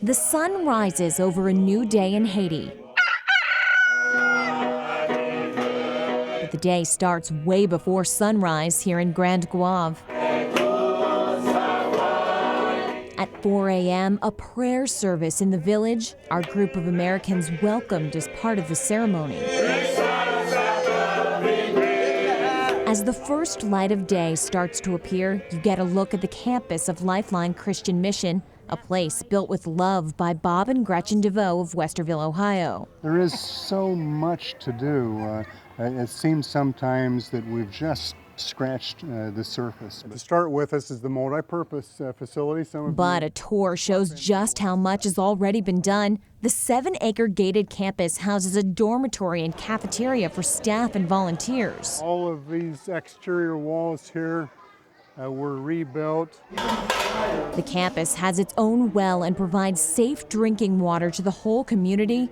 The sun rises over a new day in Haiti. But the day starts way before sunrise here in Grand Goave. At 4 a.m., a prayer service in the village, our group of Americans welcomed as part of the ceremony. As the first light of day starts to appear, you get a look at the campus of Lifeline Christian Mission, a place built with love by Bob and Gretchen DeVoe of Westerville, Ohio. There is so much to do. It seems sometimes that we've just scratched the surface. To start with, this is the multi-purpose facility. But a tour shows just how much has already been done. The 7-acre gated campus houses a dormitory and cafeteria for staff and volunteers. All of these exterior walls here were rebuilt. The campus has its own well and provides safe drinking water to the whole community.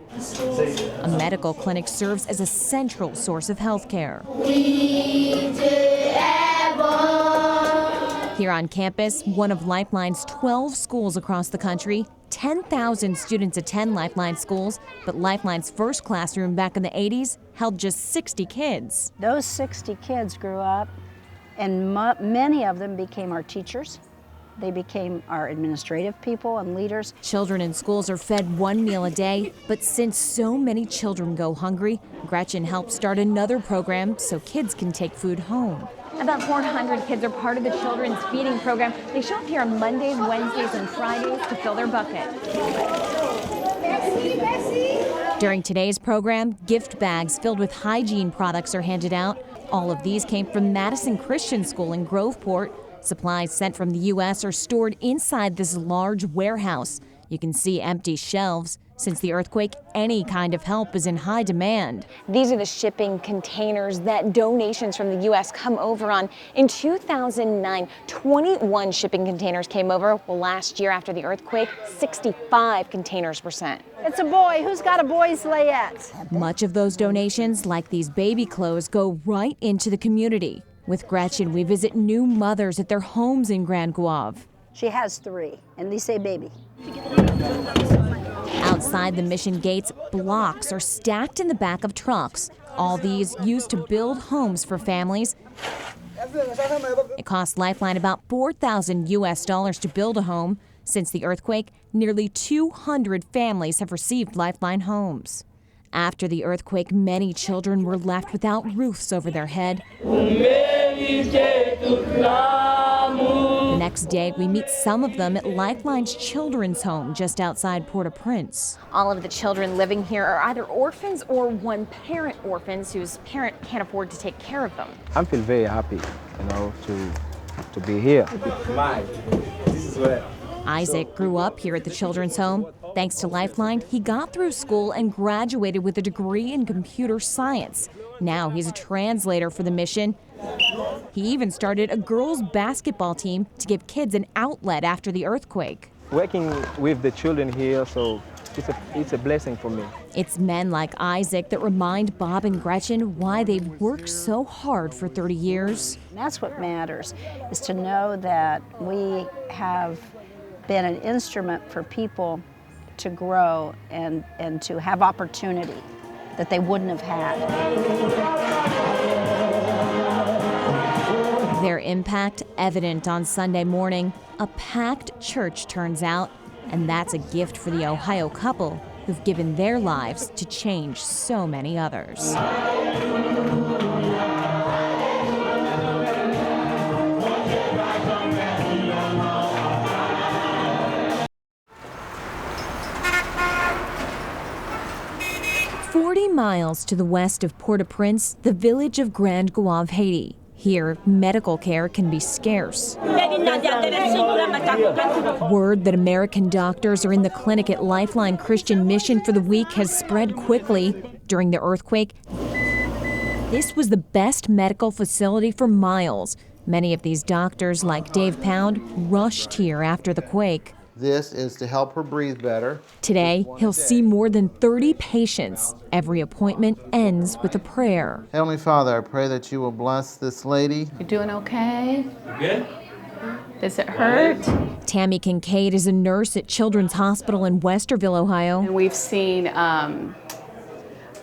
A medical clinic serves as a central source of health care. Here on campus, one of Lifeline's 12 schools across the country, 10,000 students attend Lifeline schools, but Lifeline's first classroom back in the 80s held just 60 kids. Those 60 kids grew up, and many of them became our teachers. They became our administrative people and leaders. Children in schools are fed one meal a day, but since so many children go hungry, Gretchen helped start another program so kids can take food home. About 400 kids are part of the children's feeding program. They show up here on Mondays, Wednesdays, and Fridays to fill their bucket. During today's program, gift bags filled with hygiene products are handed out. All of these came from Madison Christian School in Groveport. Supplies sent from the U.S. are stored inside this large warehouse. You can see empty shelves. Since the earthquake, any kind of help is in high demand. These are the shipping containers that donations from the U.S. come over on. In 2009, 21 shipping containers came over. Well, last year after the earthquake, 65 containers were sent. It's a boy. Who's got a boy's layette? Much of those donations, like these baby clothes, go right into the community. With Gretchen, we visit new mothers at their homes in Grand Goave. She has 3, and they say baby. Outside the mission gates, blocks are stacked in the back of trucks. All these used to build homes for families. It cost Lifeline about $4,000 US to build a home. Since the earthquake, nearly 200 families have received Lifeline homes. After the earthquake, many children were left without roofs over their head. The next day, we meet some of them at Lifeline's children's home just outside Port-au-Prince. All of the children living here are either orphans or one-parent orphans whose parent can't afford to take care of them. I feel very happy, to be here. Isaac grew up here at the children's home. Thanks to Lifeline, he got through school and graduated with a degree in computer science. Now he's a translator for the mission. He even started a girls' basketball team to give kids an outlet after the earthquake. Working with the children here, so it's a blessing for me. It's men like Isaac that remind Bob and Gretchen why they've worked so hard for 30 years. And that's what matters, is to know that we have been an instrument for people to grow and to have opportunity that they wouldn't have had. Their impact evident on Sunday morning. A packed church turns out, and that's a gift for the Ohio couple who've given their lives to change so many others. 40 miles to the west of Port-au-Prince, the village of Grand Goave, Haiti. Here, medical care can be scarce. Word that American doctors are in the clinic at Lifeline Christian Mission for the week has spread quickly. During the earthquake, this was the best medical facility for miles. Many of these doctors, like Dave Pound, rushed here after the quake. This is to help her breathe better. Today, he'll see more than 30 patients. Every appointment ends with a prayer. Heavenly Father, I pray that you will bless this lady. You doing okay? Good. Does it hurt? Tammy Kincaid is a nurse at Children's Hospital in Westerville, Ohio. And we've seen a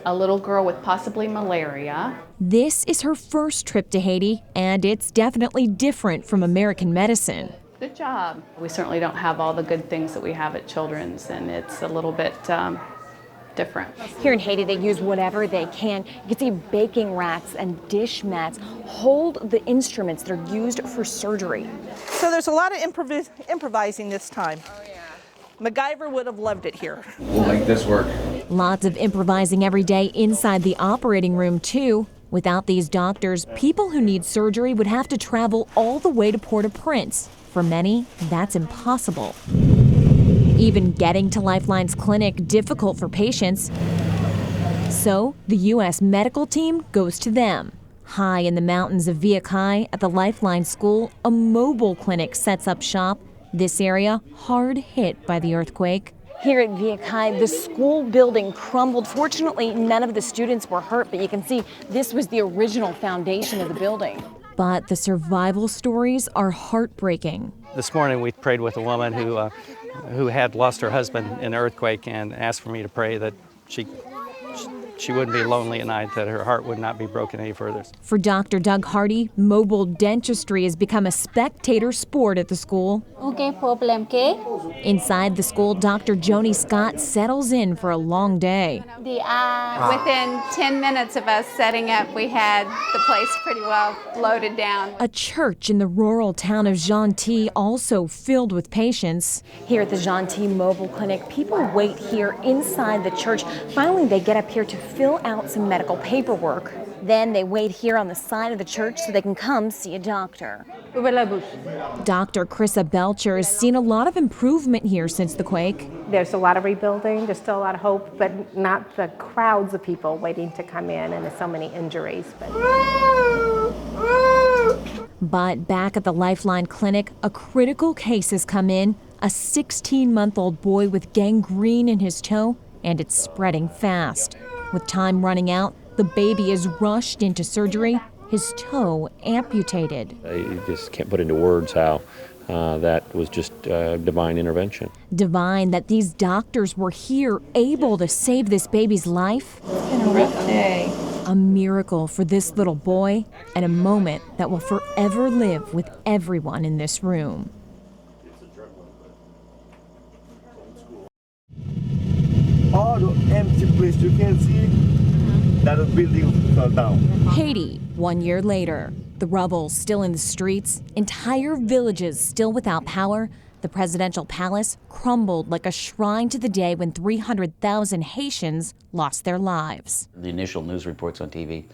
little girl with possibly malaria. This is her first trip to Haiti, and it's definitely different from American medicine. Good job. We certainly don't have all the good things that we have at Children's, and it's a little bit different. Here in Haiti, they use whatever they can. You can see baking racks and dish mats hold the instruments that are used for surgery. So there's a lot of improvising this time. MacGyver would have loved it here. We'll make this work. Lots of improvising every day inside the operating room, too. Without these doctors, people who need surgery would have to travel all the way to Port-au-Prince. For many, that's impossible. Even getting to Lifeline's clinic difficult for patients. So the U.S. medical team goes to them. High in the mountains of Viakai at the Lifeline School, a mobile clinic sets up shop. This area hard hit by the earthquake. Here at Viakai, the school building crumbled. Fortunately, none of the students were hurt, but you can see this was the original foundation of the building. But the survival stories are heartbreaking. This morning we prayed with a woman who had lost her husband in an earthquake and asked for me to pray that she wouldn't be lonely at night, that her heart would not be broken any further. For Dr. Doug Hardy, mobile dentistry has become a spectator sport at the school. Okay, problem, okay? Inside the school, Dr. Joni Scott settles in for a long day. Within 10 minutes of us setting up, we had the place pretty well loaded down. A church in the rural town of Gentil also filled with patients. Here at the Gentil Mobile Clinic, people wait here inside the church. Finally, they get up here to fill out some medical paperwork. Then they wait here on the side of the church so they can come see a doctor. Dr. Chrissa Belcher has seen a lot of improvement here since the quake. There's a lot of rebuilding, there's still a lot of hope, but not the crowds of people waiting to come in, and there's so many injuries. But back at the Lifeline Clinic, a critical case has come in. A 16-month-old boy with gangrene in his toe, and it's spreading fast. With time running out, the baby is rushed into surgery, his toe amputated. You just can't put into words how that was just divine intervention. Divine that these doctors were here able to save this baby's life. It's been a rough day. A miracle for this little boy, and a moment that will forever live with everyone in this room. All the empty place you can see, that building fell down. Haiti, 1 year later. The rubble still in the streets, entire villages still without power. The presidential palace crumbled like a shrine to the day when 300,000 Haitians lost their lives. The initial news reports on TV,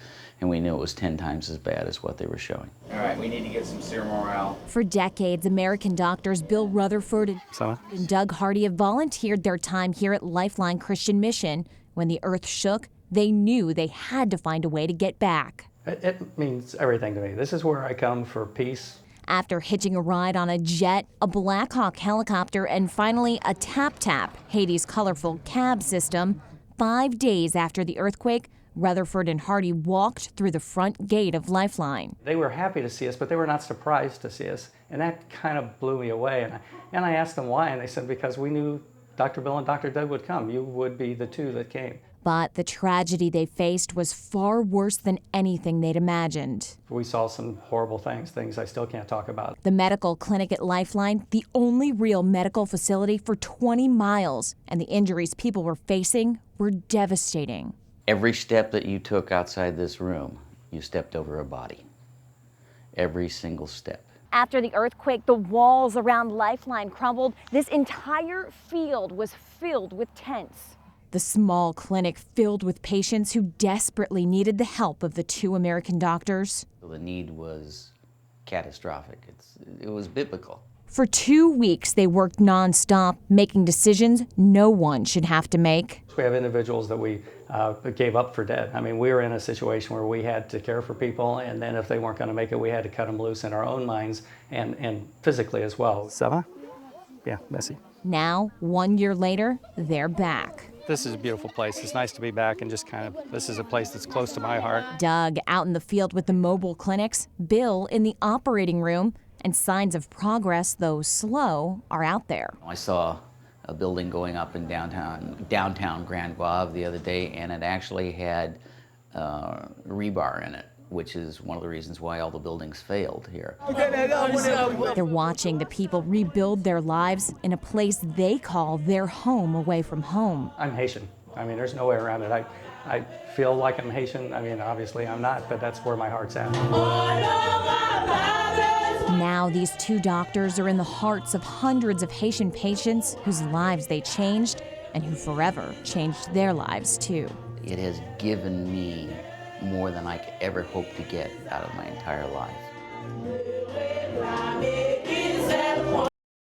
and we knew it was 10 times as bad as what they were showing. All right, we need to get some serum morale. For decades, American doctors Bill Rutherford and Doug Hardy have volunteered their time here at Lifeline Christian Mission. When the earth shook, they knew they had to find a way to get back. It means everything to me. This is where I come for peace. After hitching a ride on a jet, a Black Hawk helicopter, and finally a TapTap, Haiti's colorful cab system, 5 days after the earthquake, Rutherford and Hardy walked through the front gate of Lifeline. They were happy to see us, but they were not surprised to see us. And that kind of blew me away. And I asked them why, and they said, because we knew Dr. Bill and Dr. Doug would come. You would be the two that came. But the tragedy they faced was far worse than anything they'd imagined. We saw some horrible things I still can't talk about. The medical clinic at Lifeline, the only real medical facility for 20 miles, and the injuries people were facing were devastating. Every step that you took outside this room, you stepped over a body. Every single step. After the earthquake, the walls around Lifeline crumbled. This entire field was filled with tents. The small clinic filled with patients who desperately needed the help of the two American doctors. The need was catastrophic. It was biblical. For 2 weeks, they worked nonstop, making decisions no one should have to make. We have individuals that we gave up for dead. I mean, we were in a situation where we had to care for people, and then if they weren't going to make it, we had to cut them loose in our own minds and physically as well. Ça va? Yeah, merci. Now, 1 year later, they're back. This is a beautiful place. It's nice to be back and just this is a place that's close to my heart. Doug out in the field with the mobile clinics, Bill in the operating room. And signs of progress, though slow, are out there. I saw a building going up in downtown Grand Goave the other day, and it actually had rebar in it, which is one of the reasons why all the buildings failed here. They're watching the people rebuild their lives in a place they call their home away from home. I'm Haitian. I mean, there's no way around it. I feel like I'm Haitian. I mean, obviously I'm not, but that's where my heart's at. Now these two doctors are in the hearts of hundreds of Haitian patients whose lives they changed and who forever changed their lives too. It has given me more than I could ever hope to get out of my entire life.